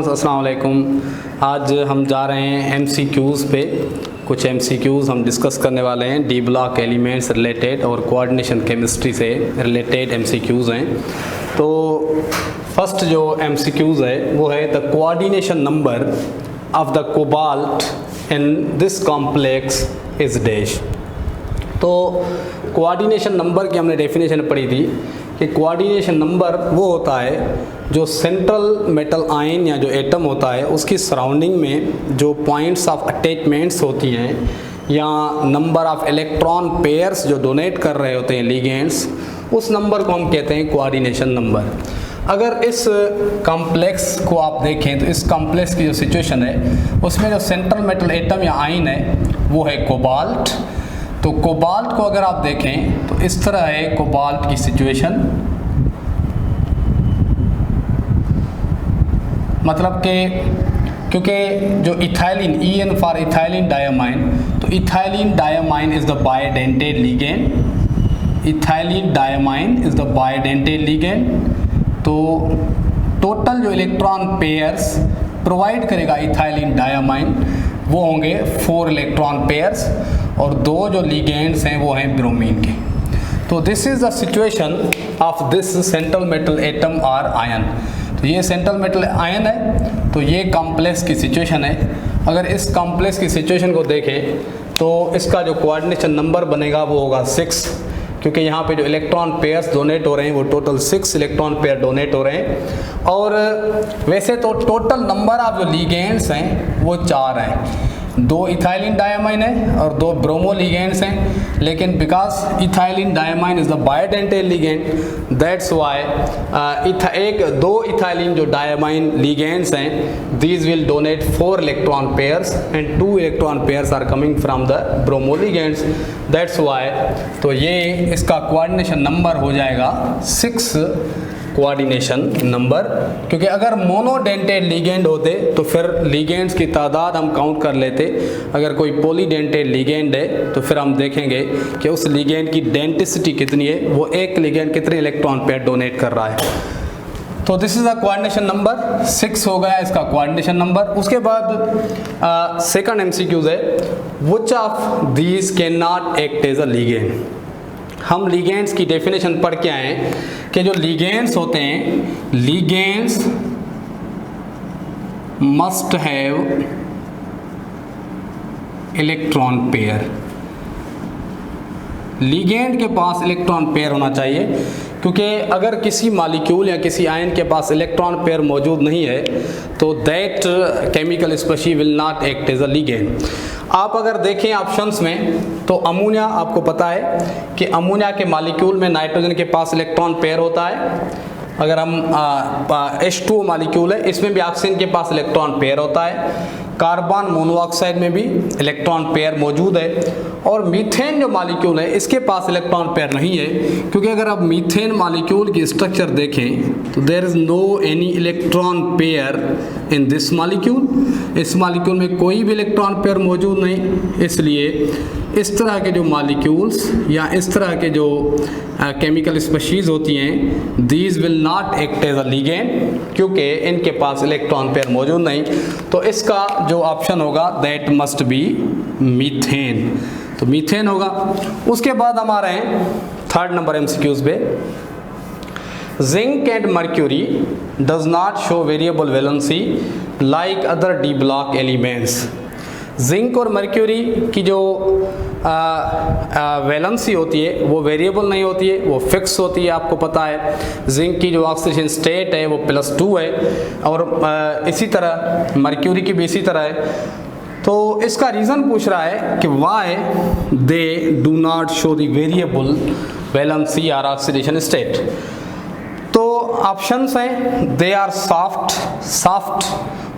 अस्सलाम वालेकुम। आज हम जा रहे हैं एमसीक्यूज़ पे। कुछ एमसीक्यूज़ हम डिस्कस करने वाले हैं। डी ब्लॉक एलिमेंट्स रिलेटेड और कोऑर्डिनेशन केमिस्ट्री से रिलेटेड एमसीक्यूज़ हैं। तो फर्स्ट जो एमसीक्यूज़ है वो है the coordination number of the cobalt in this complex is dash. तो कोऑर्डिनेशन नंबर की हमने डेफिनेशन पढ़ी थी कि कोऑर्डिनेशन नंबर वो होता है जो सेंट्रल मेटल आयन या जो एटम होता है उसकी सराउंडिंग में जो पॉइंट्स ऑफ अटैचमेंट्स होती हैं या नंबर ऑफ इलेक्ट्रॉन पेयर्स जो डोनेट कर रहे होते हैं लिगेंड्स, उस नंबर को हम कहते हैं कोऑर्डिनेशन नंबर। अगर इस कॉम्प्लेक्स को आप देखें तो इस कॉम्प्लेक्स की जो सिचुएशन है उसमें जो सेंट्रल मेटल एटम या आयन है वो है कोबाल्ट। तो कोबाल्ट को अगर आप देखें तो इस तरह है कोबाल्ट की सिचुएशन, मतलब कि क्योंकि जो ethylene EN for ethylene diamine, तो ethylene diamine is the bidentate ligand. Ethylene diamine is the bidentate ligand. तो टोटल जो इलेक्ट्रॉन पेयर्स प्रोवाइड करेगा इथाइलिन डायमाइन वो होंगे 4 इलेक्ट्रॉन पेयर्स और 2 जो लिगेंड्स हैं वो हैं ब्रोमीन के। तो this is the situation of this central metal atom और आयन। तो ये सेंट्रल मेटल आयन है, तो ये कॉम्प्लेक्स की सिचुएशन है। अगर इस कॉम्प्लेक्स की सिचुएशन को देखें तो इसका जो कोऑर्डिनेशन नंबर बनेगा वो होगा 6, क्योंकि यहाँ पे जो इलेक्ट्रॉन पेयर्स डोनेट हो रहे हैं वो टोटल 6 इलेक्ट्रॉन पेयर डोनेट हो रहे हैं। और वैसे तो टोटल नंबर ऑफ जो लिगेंड्स हैं वो 4 हैं, 2 इथाइलिन डायमाइन है और 2 ब्रोमो लिगेंड्स हैं, लेकिन because ethylene diamine is the bidentate ligand that's why 2 ethylene जो डायमाइन लिगेंड्स हैं these will donate 4 electron pairs and 2 electron pairs are coming from the bromo ligands that's why. तो ये इसका coordination number हो जाएगा 6 coordination number, क्योंकि अगर monodentate ligand होते तो फिर लिगेंड्स की तादाद हम काउंट कर लेते। अगर कोई पॉलीडेंटेड लिगेंड है तो फिर हम देखेंगे कि उस लिगेंड की डेंटिसिटी कितनी है, वो एक लिगेंड कितने इलेक्ट्रॉन पेयर डोनेट कर रहा है। तो this is the coordination number 6 हो गया इसका कोऑर्डिनेशन नंबर। उसके बाद सेकंड एमसीक्यूज है which of these can not act as a ligand. हम लिगेंड्स की डेफिनेशन पढ़ के आए हैं कि जो लिगेंड्स होते हैं, ligands must have electron pair. Ligand के पास इलेक्ट्रॉन पेयर होना चाहिए, क्योंकि अगर किसी मॉलिक्यूल या किसी आयन के पास इलेक्ट्रॉन पेयर मौजूद नहीं है तो that chemical species will not act as a ligand. आप अगर देखें ऑप्शंस में तो अमोनिया, आपको पता है कि अमोनिया के मॉलिक्यूल में नाइट्रोजन के पास इलेक्ट्रॉन पेयर होता है। अगर हम H2O मॉलिक्यूल है इसमें भी ऑक्सीजन के पास इलेक्ट्रॉन पेयर होता है। कार्बन मोनोऑक्साइड में भी इलेक्ट्रॉन पेयर मौजूद है। और मीथेन जो मॉलिक्यूल है इसके पास इलेक्ट्रॉन पेयर नहीं है, क्योंकि अगर आप मीथेन मॉलिक्यूल की स्ट्रक्चर देखें तो there is no any electron pair in this molecule. इस मॉलिक्यूल में कोई भी इलेक्ट्रॉन पेयर मौजूद नहीं। इसलिए इस तरह के जो मॉलिक्यूल्स या इस तरह के जो केमिकल स्पीशीज होती हैं these will not act as a ligand, क्योंकि इनके पास इलेक्ट्रॉन पेयर मौजूद नहीं। तो इसका जो ऑप्शन होगा दैट मस्ट बी मीथेन। तो मीथेन होगा। उसके बाद हम आ रहे हैं थर्ड नंबर एमसीक्यूज पे। Zinc and mercury does not show variable valency like other D block elements. Zinc और मर्क्यूरी की जो वैलेंसी होती है वो वेरिएबल नहीं होती है, वो फिक्स होती है। आपको पता है जिंक की जो ऑक्सीजन स्टेट है वो +2 है और इसी तरह मर्क्यूरी की भी इसी तरह है। तो इसका रीज़न पूछ रहा है कि why they do not show the variable valency और ऑक्सीडेशन स्टेट। तो ऑप्शंस हैं दे आर सॉफ्ट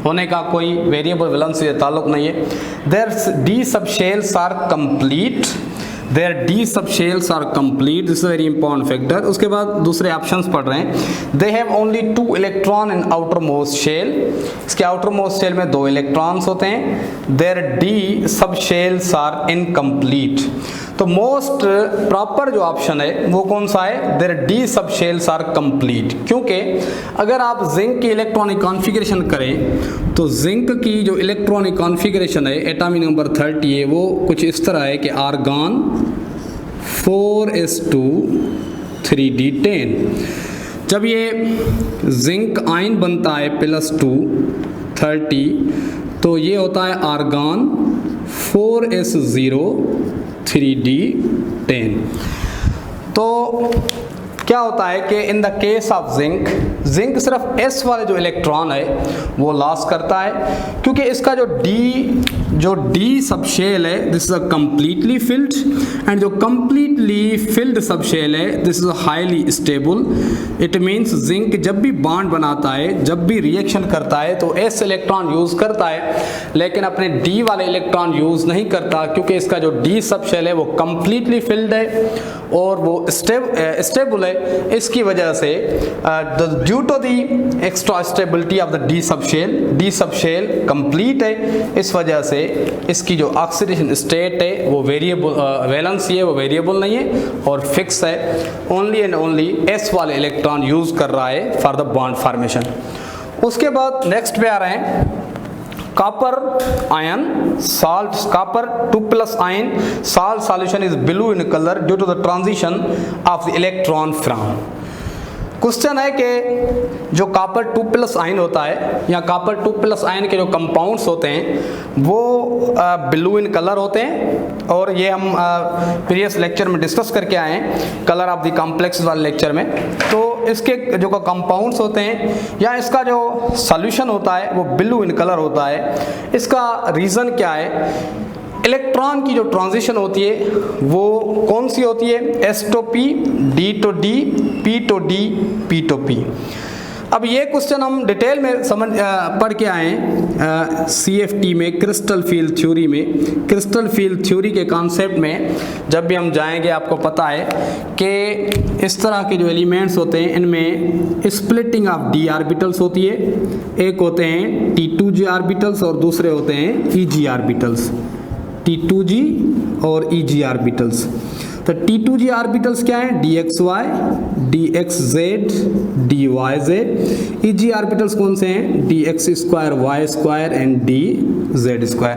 होने का कोई वेरिएबल वैलेंसी से ताल्लुक नहीं है। There d subshells are complete, there d subshells are complete, this is very important factor. उसके बाद दूसरे ऑप्शंस पढ़ रहे हैं। They have only 2 electron in outermost shell, इसके आउटर मोस्ट शेल में 2 इलेक्ट्रॉन्स होते हैं। There d subshells are incomplete. तो मोस्ट प्रॉपर जो ऑप्शन है वो कौन सा है, there d subshells are complete. क्योंकि अगर आप जिंक की इलेक्ट्रॉनिक कॉन्फ़िगरेशन करें तो जिंक की जो इलेक्ट्रॉनिक कॉन्फ़िगरेशन है एटॉमिक नंबर 30 है वो कुछ इस तरह है कि आर्गॉन 4s2 3d10। जब ये जिंक आयन बनता है +2 30 तो ये होता है आर्गॉन 4s0 3d10। तो क्या होता है कि in the case of zinc सिर्फ s वाले जो इलेक्ट्रॉन है वो लॉस करता है, क्योंकि इसका जो डी सब शेल है this is a completely filled, and जो कंप्लीटली फिल्ड सब शेल है this is a highly stable. It means zinc जब भी बॉन्ड बनाता है, जब भी रिएक्शन करता है तो s इलेक्ट्रॉन यूज करता है, लेकिन अपने d वाले इलेक्ट्रॉन यूज नहीं करता, क्योंकि इसका जो डी सब शेल है वो कंप्लीटली फिल्ड है और वो स्टेबल है। इसकी वजह से due to the extra stability of the d subshell complete है, इस वजह से इसकी जो ऑक्सीडेशन स्टेट है वो वेरिएबल, वैलेंसी है वो वेरिएबल नहीं है और फिक्स है। ओनली एंड ओनली s वाले इलेक्ट्रॉन यूज कर रहा है फॉर द बॉन्ड फॉर्मेशन। उसके बाद नेक्स्ट पे आ रहे हैं copper ion salt, copper 2+ ion salt solution is blue in color due to the transition of the electron from। Question है कि जो कॉपर 2+ आयन होता है या कॉपर 2+ आयन के जो कंपाउंड्स होते हैं वो ब्लू इन कलर होते हैं, और ये हम प्रीवियस लेक्चर में डिस्कस करके आए हैं कलर ऑफ द कॉम्प्लेक्स वाले लेक्चर में। तो इसके जो कंपाउंड्स होते हैं या इसका जो सॉल्यूशन होता है वो ब्लू इन कलर होता है। इसका रीज़न क्या है, इलेक्ट्रॉन की जो ट्रांजिशन होती है वो कौन सी होती है, s to p, d to d, p to d, p to p। अब ये क्वेश्चन हम डिटेल में पढ़ के आए हैं CFT में, क्रिस्टल फील्ड थ्योरी में। क्रिस्टल फील्ड थ्योरी के कॉन्सेप्ट में जब भी हम जाएंगे आपको पता है कि इस तरह के जो एलिमेंट्स होते हैं इनमें स्प्लिटिंग ऑफ d ऑर्बिटल्स होती है। एक होते हैं T2g ऑर्बिटल्स और दूसरे होते हैं EG ऑर्बिटल्स, T2g और EG ऑर्बिटल्स। तो T2g ऑर्बिटल्स क्या है, dxy, dxz, dyz। EG orbitals कौन से हैं, dx2, y2 and dz2।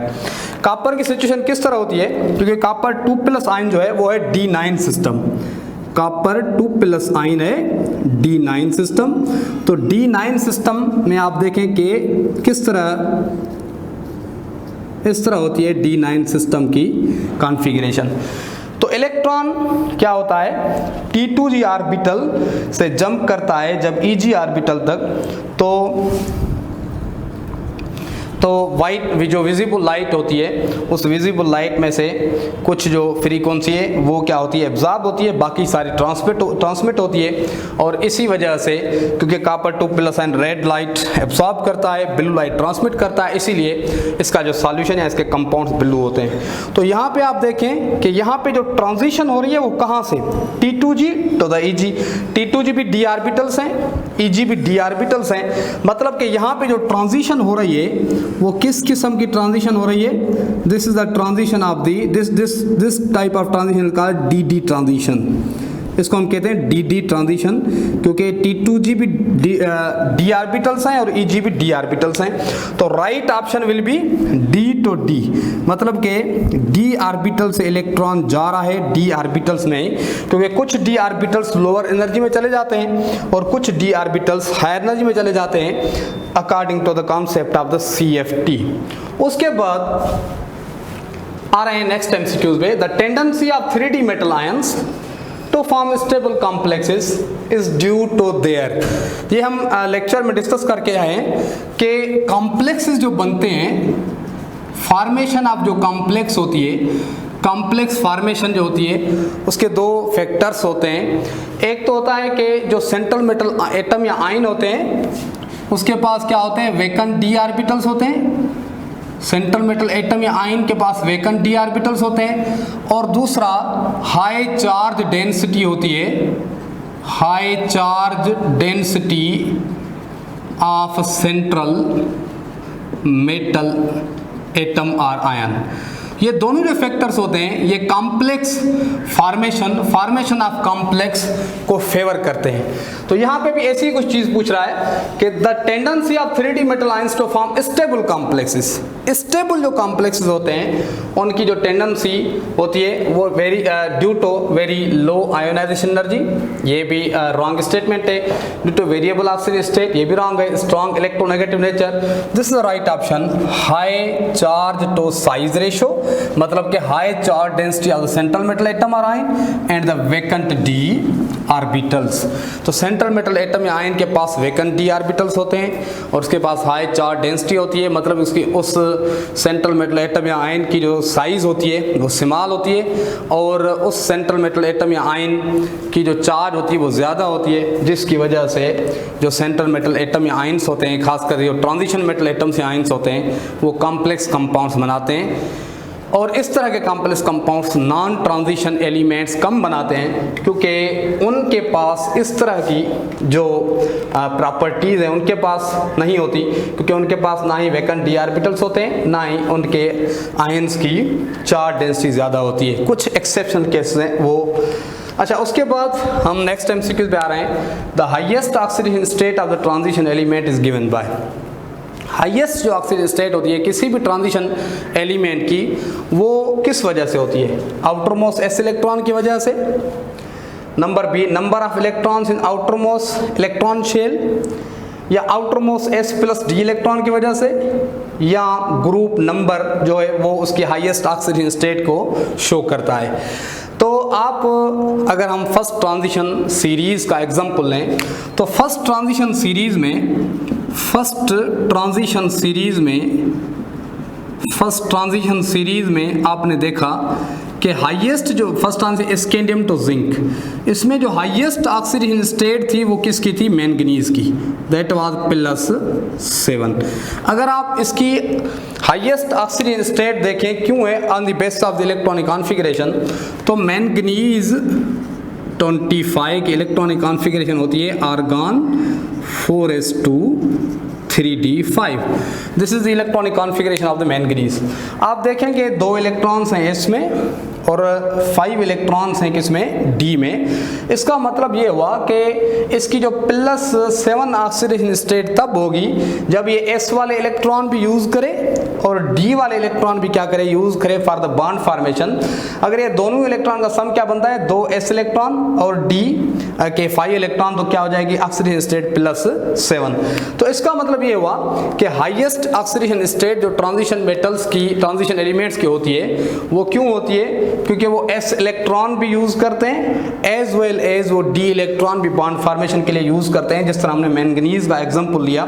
Copper की सिचुएशन किस तरह होती है, क्योंकि कॉपर 2+ आयन जो है वो है D9 सिस्टम। कॉपर 2+ आयन है D9 सिस्टम। तो D9 सिस्टम में आप देखें कि किस तरह, इस तरह होती है D9 सिस्टम की कॉन्फ़िगरेशन। तो इलेक्ट्रॉन क्या होता है, T2g ऑर्बिटल से जंप करता है जब EG ऑर्बिटल तक, तो वाइट जो विजिबल लाइट होती है उस विजिबल लाइट में से कुछ जो फ्रीक्वेंसी है वो क्या होती है, एब्जॉर्ब होती है, बाकी सारी ट्रांसमिट होती है। और इसी वजह से क्योंकि copper 2+ ion red light absorb करता है, ब्लू लाइट ट्रांसमिट करता है, इसीलिए इसका जो सॉल्यूशन है इसके कंपाउंड्स ब्लू होते हैं। तो यहाँ पे आप देखें कि यहाँ पे जो ट्रांजिशन हो रही है वो कहाँ से, T2g to the EG। T2g भी d ऑर्बिटल्स हैं, EG भी d ऑर्बिटल्स हैं, मतलब कि यहाँ पे जो ट्रांजिशन हो रही है वो किस किस्म की ट्रांजिशन हो रही है, this is the transition of the this type of transition called D transition. इसको हम कहते हैं डी ट्रांजिशन, क्योंकि T2g भी d ऑर्बिटल्स हैं और EG भी d ऑर्बिटल्स हैं। तो right option will B d to d, मतलब कि d ऑर्बिटल से इलेक्ट्रॉन जा रहा है d ऑर्बिटल्स में, क्योंकि कुछ d ऑर्बिटल्स लोअर एनर्जी में चले जाते हैं और कुछ d ऑर्बिटल्स हायर एनर्जी में चले जाते हैं according to the concept of the CFT। उसके बाद आ रहे हैं नेक्स्ट MCQs पे, the tendency of 3D metal ions to form stable complexes is due to their. ये हम लेक्चर में डिस्कस करके आए हैं कि कॉम्प्लेक्सेस जो बनते हैं, फॉर्मेशन ऑफ जो कॉम्प्लेक्स होती है, कॉम्प्लेक्स फॉर्मेशन जो होती है उसके दो फैक्टर्स होते हैं। एक तो होता है कि जो सेंट्रल मेटल एटम या आयन होते हैं उसके पास क्या होते हैं, वैकेंट d ऑर्बिटल्स होते हैं। सेंट्रल मेटल एटम या आयन के पास वैकेंट d ऑर्बिटल्स होते हैं। और दूसरा हाई चार्ज डेंसिटी होती है, high charge density of central metal atom और आयन। ये दोनों जो फैक्टर्स होते हैं ये कॉम्प्लेक्स फॉर्मेशन ऑफ कॉम्प्लेक्स को फेवर करते हैं। तो यहाँ पे भी ऐसी कुछ चीज पूछ रहा है कि the tendency of 3D metal ions to form stable complexes. Stable जो कॉम्प्लेक्सेस होते हैं उनकी जो टेंडेंसी होती है वो very due to very low ionization energy, ये भी रॉन्ग स्टेटमेंट है। Due to variable oxygen state, ये भी रॉन्ग है। Strong electronegative nature, this is the right option. High charge to size ratio, मतलब कि high charge density of the central metal atom और ion and the vacant D orbitals. तो central metal atom या ion के पास vacant D orbitals होते हैं और उसके पास हाई चार्ज डेंसिटी होती है, मतलब उसकी उस सेंट्रल मेटल एटम या आयन की जो साइज होती है वो स्मॉल होती है और उस सेंट्रल मेटल एटम या आयन की जो चार्ज होती है वो ज़्यादा होती है, जिसकी वजह से जो सेंट्रल मेटल एटम या आयन्स होते हैं, खासकर जो ट्रांजिशन मेटल एटम्स या आयन्स होते हैं, वो कॉम्प्लेक्स कंपाउंड्स बनाते हैं। और इस तरह के complex compounds non transition elements कम बनाते हैं क्योंकि उनके पास इस तरह की जो प्रॉपर्टीज़ हैं उनके पास नहीं होती, क्योंकि उनके पास ना ही वैकेंट डी ऑर्बिटल्स होते हैं ना ही उनके आयंस की चार्ज डेंसिटी ज़्यादा होती है। कुछ एक्सेप्शनल केसेस हैं वो। अच्छा, उसके बाद हम नेक्स्ट MCQ पे आ रहे हैं। The highest oxidation state of the transition element is given by. Highest जो ऑक्सीजन स्टेट होती है किसी भी ट्रांजिशन एलिमेंट की, वो किस वजह से होती है? आउटरमोस्ट s इलेक्ट्रॉन की वजह से। Number B, number of electrons in outermost electron shell, या outermost s plus d electron की वजह से, या ग्रुप नंबर जो है वो उसकी हाईएस्ट ऑक्सीजन स्टेट को शो करता है। तो आप अगर हम फर्स्ट ट्रांजिशन सीरीज का एग्जांपल लें तो फर्स्ट ट्रांजिशन सीरीज में आपने देखा कि हाईएस्ट जो first transition scandium to zinc, इसमें जो हाईएस्ट ऑक्सीडेशन स्टेट थी वो किसकी थी? मैंगनीज की, दैट वाज +7। अगर आप इसकी हाईएस्ट ऑक्सीडेशन स्टेट देखें क्यों है on the basis of the electronic configuration, तो मैंगनीज 25 की इलेक्ट्रॉनिक कॉन्फ़िगरेशन होती है, argon 4s2 3d5। This is the electronic configuration of the manganese. आप देखेंगे 2 इलेक्ट्रॉन्स हैं इसमें और 5 इलेक्ट्रॉन्स हैं किसमें? डी में। इसका मतलब ये हुआ कि इसकी जो +7 ऑक्सीडेशन स्टेट तब होगी जब ये s वाले इलेक्ट्रॉन भी यूज़ करे और d वाले इलेक्ट्रॉन भी क्या करे? यूज़ करे फॉर द बॉन्ड फॉर्मेशन। अगर ये दोनों इलेक्ट्रॉन का सम क्या बनता है? 2s इलेक्ट्रॉन और d के 5 इलेक्ट्रॉन, तो क्या हो जाएगी? Oxidation state +7। तो इसका मतलब ये हुआ कि हाईएस्ट ऑक्सीडेशन स्टेट जो ट्रांजिशन मेटल्स की, ट्रांजिशन एलिमेंट्स की होती है, वो क्यों होती है? क्योंकि वो s इलेक्ट्रॉन भी यूज करते हैं एज वेल एज वो d इलेक्ट्रॉन भी बॉन्ड फॉर्मेशन के लिए यूज करते हैं, जिस तरह हमने मैंगनीज का एग्जांपल लिया।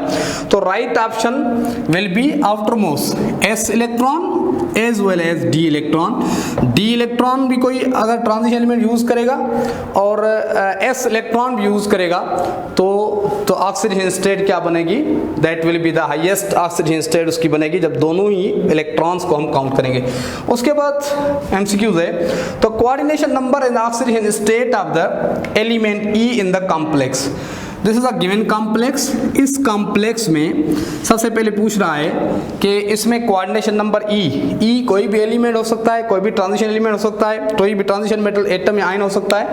तो right option will be outermost s electron as well as d electron. d electron भी कोई अगर ट्रांजिशन एलिमेंट यूज करेगा और s इलेक्ट्रॉन भी यूज करेगा तो ऑक्सीडेशन स्टेट क्या बनेगी? That will be the highest oxidation state उसकी बनेगी जब दोनों ही इलेक्ट्रॉन्स को हम काउंट करेंगे। उसके बाद MCQs है, तो coordination number in oxidation state of the element E in the complex. This is a given complex. इस कॉम्प्लेक्स में सबसे पहले पूछ रहा है कि इसमें कोऑर्डिनेशन नंबर E कोई भी एलिमेंट हो सकता है, कोई भी ट्रांजिशन एलिमेंट हो सकता है, कोई भी ट्रांजिशन मेटल एटम या आयन हो सकता है।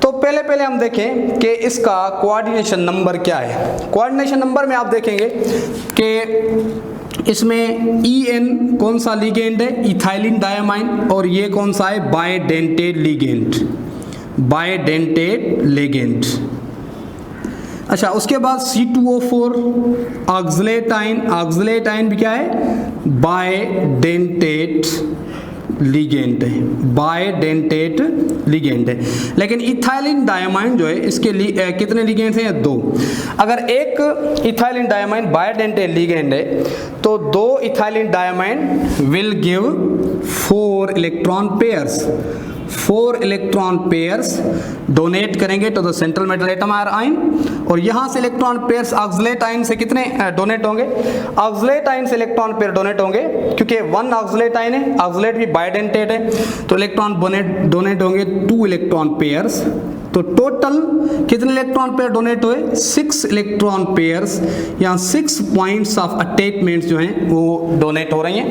तो पहले हम देखें कि इसका कोऑर्डिनेशन नंबर क्या है। कोऑर्डिनेशन नंबर में आप देखेंगे कि इसमें En कौन सा लिगेंड है? Ethylene diamine. और ये कौन सा है? बायडेंटेड लिगेंड। अच्छा, उसके बाद C2O4 ऑक्सलेटाइन भी क्या है? बायडेंटेड लिगेंड है। लेकिन इथाइलिन डायमाइन जो है इसके लिए कितने लिगेंड्स हैं? 2। अगर एक इथाइलिन डायमाइन बायडेंटेड लिगेंड है तो 2 ethylene diamine will give 4 electron pairs. 4 electron pairs donate करेंगे to the central metal atom और आयन। और यहाँ से इलेक्ट्रॉन पेयर्स ऑक्सलेट आयन से कितने डोनेट होंगे? ऑक्सलेट आयन से इलेक्ट्रॉन पेयर डोनेट होंगे क्योंकि 1 ऑक्सलेट आयन है, ऑक्सलेट भी बायडेंटेड है, तो इलेक्ट्रॉन डोनेट होंगे 2 इलेक्ट्रॉन पेयर्स। तो टोटल कितने इलेक्ट्रॉन पेयर डोनेट हुए? 6 इलेक्ट्रॉन पेयर्स या 6 पॉइंट्स ऑफ अटैचमेंट्स जो हैं वो डोनेट हो रही हैं।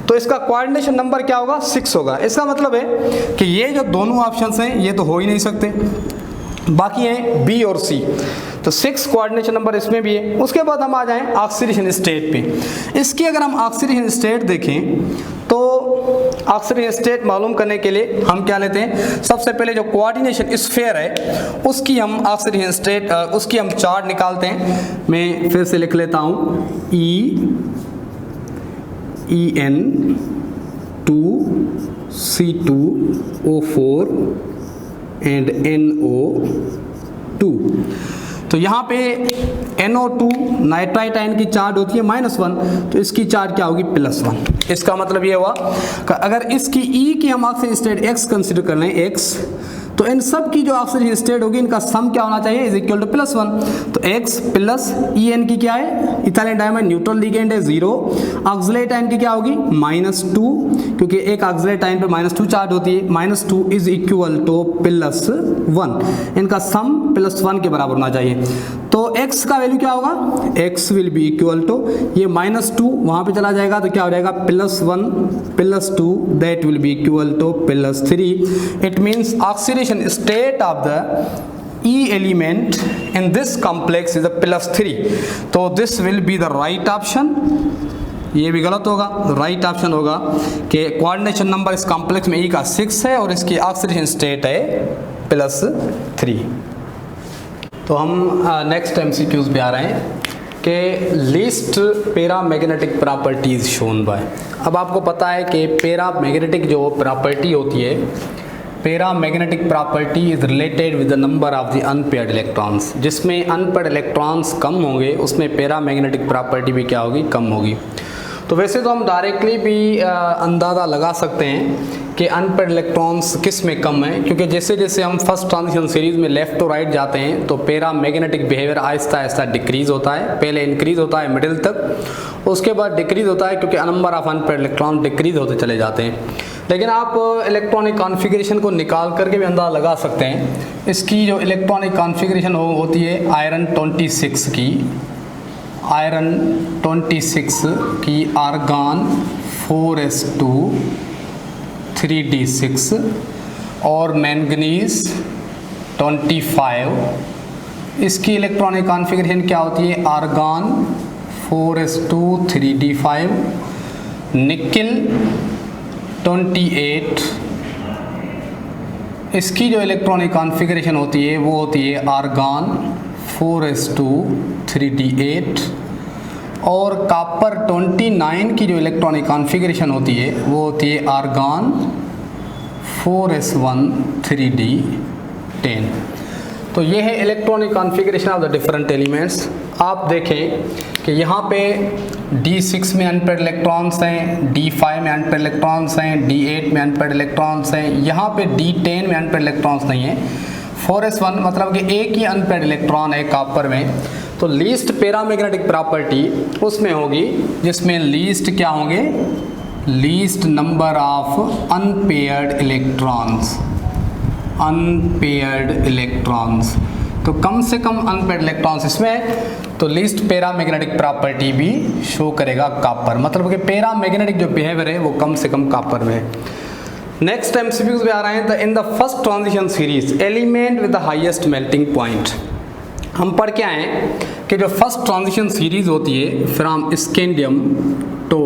तो इसका कोऑर्डिनेशन नंबर क्या होगा, 6 होगा। इसका मतलब है कि ये जो दोनों ऑप्शंस हैं ये तो हो ही नहीं सकते, बाकी हैं बी और सी। तो 6 कोऑर्डिनेशन नंबर इसमें भी है। उसके बाद हम आ जाएं ऑक्सीडेशन स्टेट पे। इसकी अगर हम ऑक्सीडेशन स्टेट देखें तो ऑक्सीडेशन स्टेट मालूम करने के लिए हम क्या लेते हैं, सबसे पहले जो कोऑर्डिनेशन स्फीयर है उसकी हम ऑक्सीडेशन स्टेट उसकी हम चार्ट निकालते हैं। मैं फिर से लिख लेता हूँ En2C2O4 एंड NO2। तो यहाँ पे NO2 नाइट्राइट आयन की चार्ज होती है -1, तो इसकी चार्ज क्या होगी, +1। इसका मतलब ये हुआ कि अगर इसकी E की हम ऑक्सीजन स्टेट X कंसिडर कर लें, X, तो इन सब की जो ऑक्सीजन स्टेट होगी इनका सम क्या होना चाहिए, = +1। तो X प्लस En की क्या है, इथाइलिन डायमाइन न्यूट्रल लिगेंड है 0। ऑक्सलेट आयन की क्या होगी, -2, क्योंकि एक ऑक्सलेट आयन पे -2 चार्ज होती है, -2 = +1। इनका सम +1 के बराबर होना चाहिए। तो X का वैल्यू क्या होगा, X will be equal to, ये -2 वहाँ पे चला जाएगा तो क्या हो जाएगा, +1 +2 that will be equal to +3। It means oxidation state of the E element in this complex is a +3। तो this will be the right option. ये भी गलत होगा, राइट ऑप्शन होगा कि कोऑर्डिनेशन नंबर इस कॉम्प्लेक्स में E का 6 है और इसकी ऑक्सीडेशन स्टेट है +3। तो हम नेक्स्ट MCQs पे आ रहे हैं कि least paramagnetic properties shown by. अब आपको पता है कि पैरामैग्नेटिक जो प्रॉपर्टी होती है, paramagnetic property is related with the number of the unpaired electrons. जिसमें अनपेयर्ड इलेक्ट्रॉन्स कम होंगे उसमें पैरामैग्नेटिक प्रॉपर्टी भी क्या होगी, कम होगी। तो वैसे तो हम डायरेक्टली भी अंदाज़ा लगा सकते हैं कि अनपेयर्ड इलेक्ट्रॉन्स किस में कम है, क्योंकि जैसे जैसे हम फर्स्ट ट्रांजिशन सीरीज में लेफ्ट टू राइट जाते हैं तो paramagnetic behaviour Aahista Aahista decrease होता है। पहले इंक्रीज होता है मिडिल तक, उसके बाद डिक्रीज होता है क्योंकि number of unpaired electron decrease होते चले जाते हैं। लेकिन आप इलेक्ट्रॉनिक कॉन्फ़िगरेशन को निकाल करके भी अंदाज़ा लगा सकते हैं। इसकी जो इलेक्ट्रॉनिक कॉन्फ़िगरेशन होती है आयरन 26 की आर्गन 4s2 3d6 और मैंगनीज 25। इसकी इलेक्ट्रॉनिक कॉन्फ़िगरेशन क्या होती है, आर्गन 4s2 3d5, निकिल 28। इसकी जो इलेक्ट्रॉनिक कॉन्फ़िगरेशन होती है वो होती है आर्गन 4s2 3d8 और कॉपर 29 की जो इलेक्ट्रॉनिक कॉन्फ़िगरेशन होती है वो होती है आर्गन 4s1 3d10। तो ये है electronic configuration of the different elements. आप देखें कि यहाँ पे D6 में अनपेयर्ड इलेक्ट्रॉन्स हैं, D5 में अनपेयर्ड इलेक्ट्रॉन्स हैं, D8 में अनपेयर्ड इलेक्ट्रॉन्स हैं, यहाँ पे D10 में अनपेयर्ड इलेक्ट्रॉन्स नहीं है। 4s1 मतलब कि एक ही अनपेयर्ड इलेक्ट्रॉन है कॉपर में। तो लीस्ट पैरामैग्नेटिक प्रॉपर्टी उसमें होगी जिसमें लीस्ट क्या होंगे, least number of unpaired electrons. तो कम से कम अनपेयर्ड इलेक्ट्रॉन्स इसमें, तो लीस्ट पैरामैग्नेटिक प्रॉपर्टी भी शो करेगा कॉपर। मतलब कि पैरामैग्नेटिक जो बिहेवियर है वो कम से कम कॉपर में है। नेक्स्ट MCQs पे आ रहे हैं। In the first transition series element with the highest melting point. हम पढ़ के आए कि जो फर्स्ट ट्रांजिशन सीरीज होती है फ्रॉम स्कैंडियम टू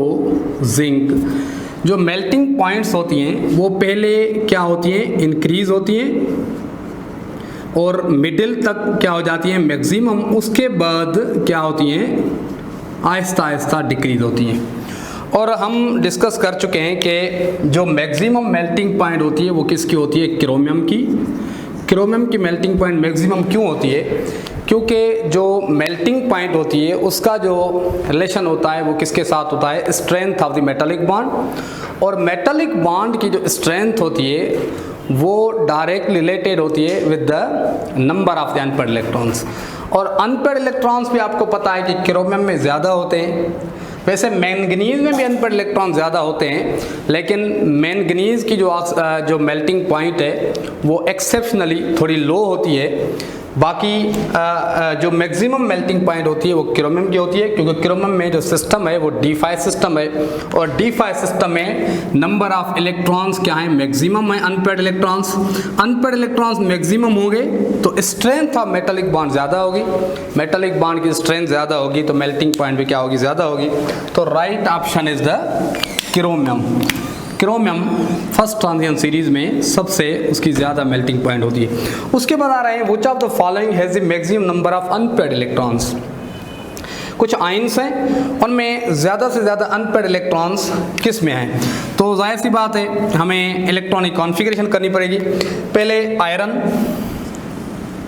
जिंक, जो मेल्टिंग पॉइंट्स होती हैं वो पहले क्या होती हैं, इंक्रीज होती हैं और मिडिल तक क्या हो जाती हैं, मैक्सिमम। उसके बाद क्या होती हैं, आहिस्ता आहिस्ता डिक्रीज होती हैं। और हम डिस्कस कर चुके हैं कि जो मैक्सिमम मेल्टिंग पॉइंट होती है वो किसकी होती है, क्रोमियम की। क्रोमियम की मेल्टिंग पॉइंट मैक्सिमम क्यों होती है, क्योंकि जो मेल्टिंग पॉइंट होती है उसका जो रिलेशन होता है वो किसके साथ होता है, strength of the metallic bond. और मेटालिक बॉन्ड की जो स्ट्रेंथ होती है वो डायरेक्ट रिलेटेड होती है with the number of the unpaired electrons. और अनपेयर्ड इलेक्ट्रॉन्स भी आपको पता है कि क्रोमियम में ज़्यादा होते हैं। वैसे मैंगनीज में भी अनपेयर्ड इलेक्ट्रॉन ज़्यादा होते हैं, लेकिन मैंगनीज की जो मेल्टिंग पॉइंट है वो एक्सेप्शनली थोड़ी लो होती है, बाकी जो मैक्सिमम मेल्टिंग पॉइंट होती है वो क्रोमियम की होती है, क्योंकि क्रोमियम में जो सिस्टम है वो D5 सिस्टम है, और D5 सिस्टम में नंबर ऑफ इलेक्ट्रॉन्स क्या है, मैक्सिमम है। अनपेयर्ड इलेक्ट्रॉन्स मैक्सिमम होंगे तो स्ट्रेंथ ऑफ मेटालिक बॉन्ड ज़्यादा होगी, मेटालिक बॉन्ड की स्ट्रेंथ ज़्यादा होगी तो मेल्टिंग पॉइंट भी क्या होगी, ज़्यादा होगी। तो right option is the chromium. Chromium first transition series में सबसे उसकी ज़्यादा मेल्टिंग पॉइंट होती है। उसके बाद आ रहे हैं which of the following has the maximum number of unpaired electrons. कुछ आयंस हैं उनमें ज़्यादा से ज़्यादा अनपेयर्ड इलेक्ट्रॉन्स किस में हैं, तो जाहिर सी बात है हमें इलेक्ट्रॉनिक कॉन्फ़िगरेशन करनी पड़ेगी। पहले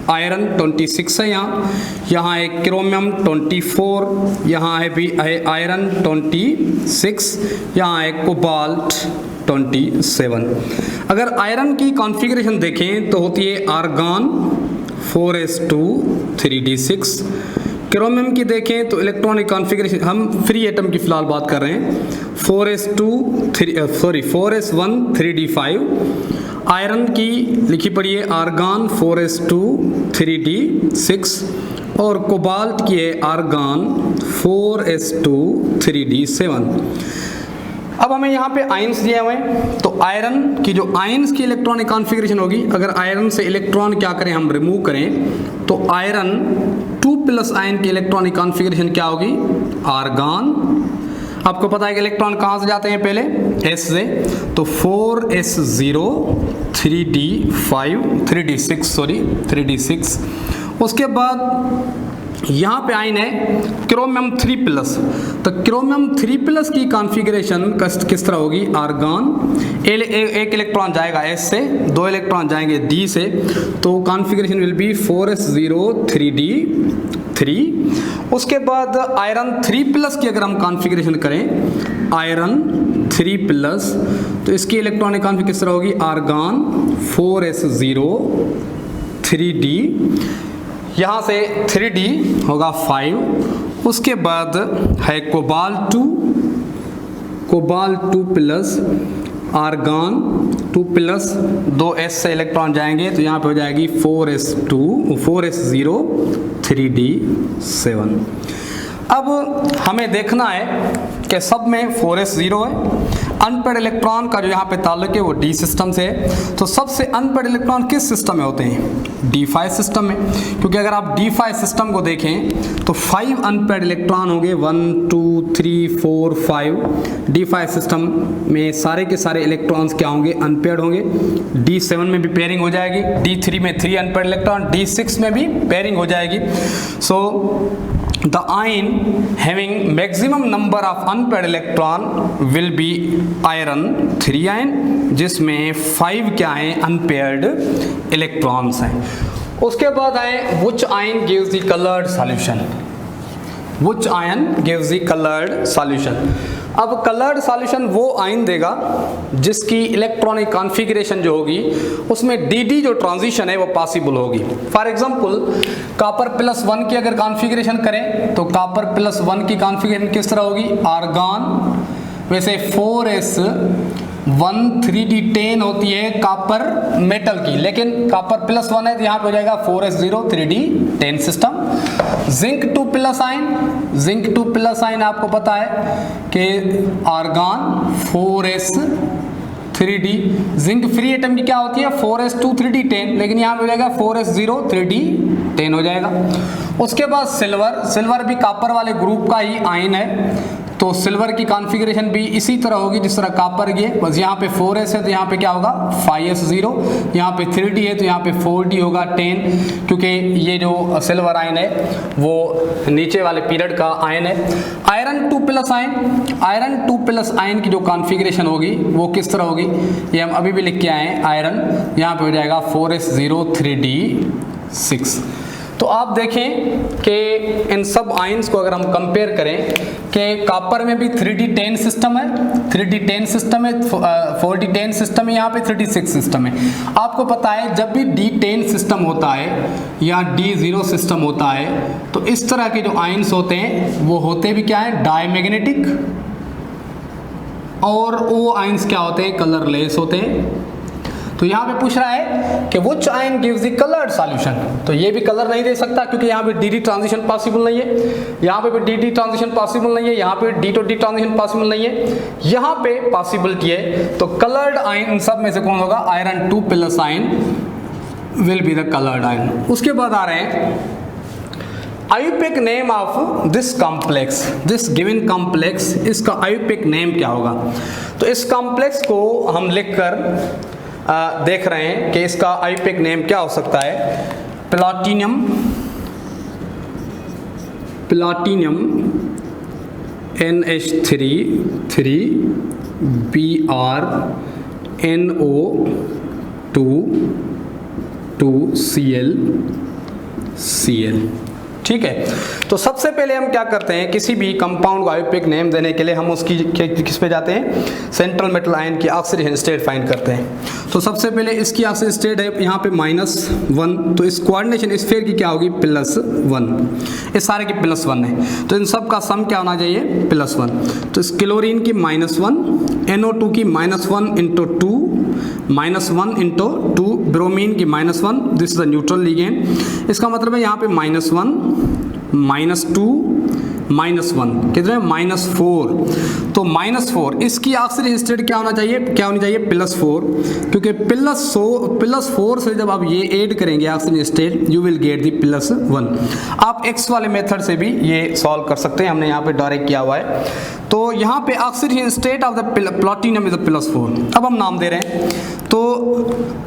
आयरन 26 है, यहाँ है क्रोमियम 24, यहाँ है भी है आयरन 26, यहाँ है कोबाल्ट 27। अगर आयरन की कॉन्फ़िगरेशन देखें तो होती है आर्गन 4s2 3d6। क्रोमियम की देखें तो इलेक्ट्रॉनिक कॉन्फ़िगरेशन, हम फ्री एटम की फिलहाल बात कर रहे हैं, 4s1 3d5। आयरन की लिखी पड़ी है आर्गन 4s2 3d6, और कोबाल्ट की है आर्गन 4s2 3d7। अब हमें यहाँ पे आयंस दिए हुए हैं, तो आयरन की जो आयंस की इलेक्ट्रॉनिक कॉन्फ़िगरेशन होगी, अगर आयरन से इलेक्ट्रॉन क्या करें हम रिमूव करें, तो आयरन 2+ आयन की इलेक्ट्रॉनिक कॉन्फ़िगरेशन क्या होगी, आर्गन। आपको पता है कि इलेक्ट्रॉन कहाँ से जाते हैं, पहले S से, तो 4s0 3d6। उसके बाद यहाँ पे आयन है क्रोमियम 3+, तो क्रोमियम 3+ की कॉन्फ़िगरेशन किस तरह होगी, आर्गन। एक इलेक्ट्रॉन जाएगा S से, 2 इलेक्ट्रॉन जाएंगे D से, तो configuration will be 4s0 3d3। उसके बाद आयरन 3+ की अगर हम कॉन्फ़िगरेशन करें, आयरन 3+, तो इसकी इलेक्ट्रॉनिक कॉन्फ़िगरेशन किस तरह होगी, आर्गन 4s0 3d, यहाँ से 3d होगा 5। उसके बाद है कोबाल्ट 2+, आर्गन 2+, 2s से इलेक्ट्रॉन जाएंगे तो यहाँ पे हो जाएगी 4s0 3d7। अब हमें देखना है कि सब में 4s0 है। अनपेयर्ड इलेक्ट्रॉन का जो यहाँ पे ताल्लुक है वो D सिस्टम से है, तो सबसे अनपेयर्ड इलेक्ट्रॉन किस सिस्टम में होते हैं, D5 सिस्टम में, क्योंकि अगर आप D5 सिस्टम को देखें तो 5 अनपेयर्ड इलेक्ट्रॉन होंगे, 1 2 3 4 5। D5 सिस्टम में सारे के सारे इलेक्ट्रॉन्स क्या होंगे, अनपेयर्ड होंगे। D7 में भी पेयरिंग हो जाएगी, D3 में 3 अनपेयर्ड इलेक्ट्रॉन, D6 में भी पेयरिंग हो जाएगी। सो the ion having maximum number of unpaired electron will be iron 3 ion, जिसमें 5 क्या है, unpaired electrons हैं। उसके बाद आए which ion gives the colored solution, which ion gives the colored solution। अब कलर्ड सॉल्यूशन वो आयन देगा जिसकी इलेक्ट्रॉनिक कॉन्फ़िगरेशन जो होगी उसमें dd जो ट्रांजिशन है वो पॉसिबल होगी। फॉर एग्जांपल कॉपर +1 की अगर कॉन्फ़िगरेशन करें तो कॉपर +1 की कॉन्फ़िगरेशन किस तरह होगी, आर्गन, वैसे 4s1 3d10 होती है कॉपर मेटल की, लेकिन कॉपर +1 है तो यहाँ पे हो जाएगा 4s0 3d10 system. Zinc 2+ ion आपको पता है कि argon 4s 3d, zinc free atom की क्या होती है 4s2 3d10, लेकिन यहाँ पे हो जाएगा 4s0 3d10 हो जाएगा। उसके बाद सिल्वर भी कॉपर वाले ग्रुप का ही आयन है, तो सिल्वर की कॉन्फ़िगरेशन भी इसी तरह होगी जिस तरह कॉपर की है, बस यहाँ पे 4s है तो यहाँ पे क्या होगा 5s0, यहाँ पे 3d है तो यहाँ पे 4d होगा 10, क्योंकि ये जो सिल्वर आयन है वो नीचे वाले पीरियड का आयन है। आयरन 2+ आयन की जो कॉन्फ़िगरेशन होगी वो किस तरह होगी, ये हम अभी भी लिख के आए हैं, आयरन यहाँ पे हो जाएगा 4s0 3d6। तो आप देखें कि इन सब आयंस को अगर हम कंपेयर करें कि कॉपर में भी 3d10 सिस्टम है, 4d10 सिस्टम है, यहाँ पे 3d6 सिस्टम है। आपको पता है जब भी d10 सिस्टम होता है या d0 सिस्टम होता है तो इस तरह के जो आयंस होते हैं वो होते भी क्या है, डायमैग्नेटिक, और वो आयंस क्या होते हैं, कलरलेस होते हैं। तो यहाँ पे पूछ रहा है कि which ion gives the colored solution, तो ये भी कलर नहीं दे सकता क्योंकि यहाँ पे डी ट्रांजिशन पॉसिबल नहीं है, यहाँ पे भी डी ट्रांजिशन पॉसिबल नहीं है, यहाँ पे d to d transition possible नहीं है, यहाँ पे पॉसिबिलिटी है। तो कलर्ड आयन इन सब में से कौन होगा, iron 2 plus ion will be the coloured ion. उसके बाद आ रहे हैं IUPAC name of this complex, this given complex, इसका आयुपिक नेम क्या होगा। तो इस कॉम्प्लेक्स को हम लिखकर देख रहे हैं कि इसका आयुपिक नेम क्या हो सकता है। प्लाटिनम, प्लाटिनम NH3 BrNO2 ठीक है। तो सबसे पहले हम क्या करते हैं, किसी भी कंपाउंड को आयुपिक नेम देने के लिए हम उसकी किस पे जाते हैं, सेंट्रल मेटल आयन की ऑक्सीडेशन स्टेट फाइंड करते हैं। तो सबसे पहले इसकी ऑक्सीडेशन स्टेट है यहाँ पे -1, तो इस कोऑर्डिनेशन स्फीयर की क्या होगी, +1, इस सारे की +1 है, तो इन सब का सम क्या होना चाहिए, +1। तो इस क्लोरीन की -1, NO2 की -1 × 2, -1 × 2, ब्रोमीन की -1, this is the neutral ligand. इसका मतलब है यहाँ पे -1 -2 -1 कितने, -4, तो -4 इसकी ऑक्सीडेशन स्टेट क्या होना चाहिए, क्या होनी चाहिए, +4, क्योंकि +4 से जब आप ये ऐड करेंगे oxidation state you will get the +1। आप एक्स वाले मेथड से भी ये सॉल्व कर सकते हैं, हमने यहाँ पे डायरेक्ट किया हुआ है। तो यहाँ पे oxidation state of the platinum is +4। अब हम नाम दे रहे हैं, तो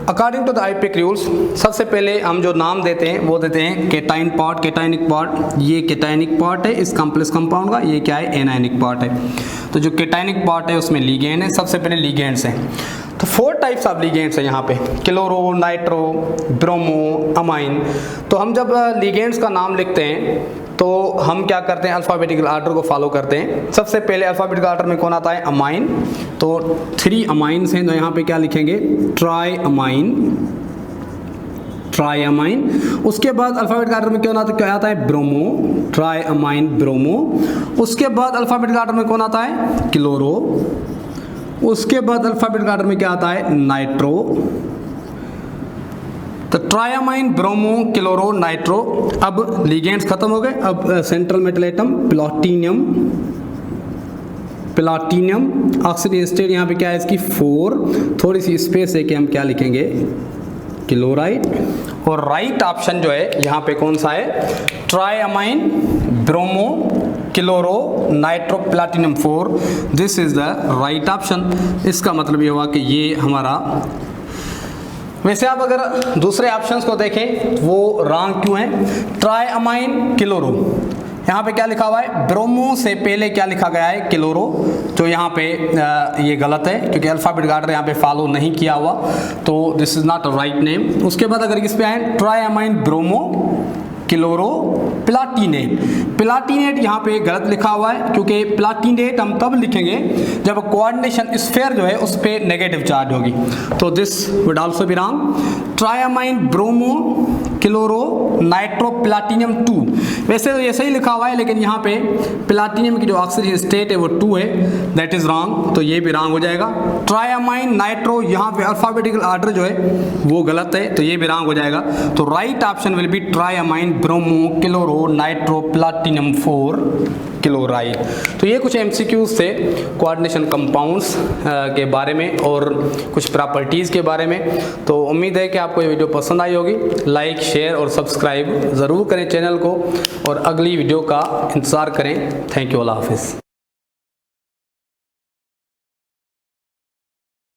अकॉर्डिंग टू द आयुपिक रूल्स सबसे पहले हम जो नाम देते हैं वो देते हैं केटाइन पार्ट, केटाइनिक पार्ट, ये केटाइनिक पार्ट है इस कॉम्प्लेक्स कंपाउंड का, ये क्या है, एनायनिक पार्ट है। तो जो केटाइनिक पार्ट है उसमें लिगेंड है, सबसे पहले लिगेंड्स हैं। तो 4 टाइप्स ऑफ लिगेंड्स हैं यहाँ पे, क्लोरो, नाइट्रो, ब्रोमो, अमाइन। तो हम जब लिगेंड्स का नाम लिखते हैं तो हम क्या करते हैं, अल्फ़ाबेटिकल आर्डर को फॉलो करते हैं। सबसे पहले अल्फ़ाबेटिकल आर्डर में कौन आता है, अमाइन। तो 3 अमाइन्स हैं, तो यहाँ पे क्या लिखेंगे, ट्राई अमाइन, ट्राई अमाइन। उसके बाद अल्फ़ाबेटिकल आर्डर में क्या आता है, ब्रोमो, ट्राई अमाइन ब्रोमो। उसके बाद अल्फ़ाबेटिकल आर्डर में कौन आता है, क्लोरो। उसके बाद अल्फ़ाबेटिकल आर्डर में क्या आता है, नाइट्रो। तो ट्रायामाइन, ब्रोमो, क्लोरो, नाइट्रो। अब लिगेंड्स खत्म हो गए, अब central metal atom platinum, platinum oxidation state यहाँ पे क्या है इसकी 4, थोड़ी सी स्पेस है कि हम क्या लिखेंगे, क्लोराइड। और राइट ऑप्शन जो है यहाँ पे कौन सा है, triamine, bromo, chloro, nitro, platinum 4, this is the right option. इसका मतलब ये हुआ कि ये हमारा, वैसे आप अगर दूसरे ऑप्शंस को देखें वो रॉन्ग क्यों है, ट्राइअमाइन क्लोरो, यहाँ पे क्या लिखा हुआ है, ब्रोमो से पहले क्या लिखा गया है, क्लोरो, तो यहाँ पे ये गलत है क्योंकि अल्फ़ाबेटिक आर्डर यहाँ पे फॉलो नहीं किया हुआ, तो this is not a write name. उसके बाद अगर इस पे आए, ट्राइअमाइन, ब्रोमो, क्लोरो, प्लाटिनेट। प्लाटिनेट यहाँ पे गलत लिखा हुआ है क्योंकि प्लाटिनेट हम तब लिखेंगे जब कोऑर्डिनेशन स्फीयर जो है उस पे नेगेटिव चार्ज होगी, तो this would also be wrong. Triamine, bromo, chloro, nitro, platinum 2, वैसे तो ये सही लिखा हुआ है लेकिन यहाँ पे प्लाटिनम की जो ऑक्सीजन स्टेट है वो 2 है, दैट इज रॉन्ग, तो ये भी रॉन्ग हो जाएगा। ट्राइअमाइन, नाइट्रो, यहाँ पे अल्फ़ाबेटिकल आर्डर जो है वो गलत है, तो ये भी रॉन्ग हो जाएगा। तो right option will be triamine, bromo, chloro, nitro, platinum 4, chloride. तो ये कुछ MCQs थे कोऑर्डिनेशन कंपाउंड्स के बारे में और कुछ प्रॉपर्टीज़ के बारे में। तो उम्मीद है कि आपको ये वीडियो पसंद आई होगी। लाइक, शेयर और सब्सक्राइब ज़रूर करें चैनल को और अगली वीडियो का इंतज़ार करें। थैंक यू, अल्लाह हाफिज़।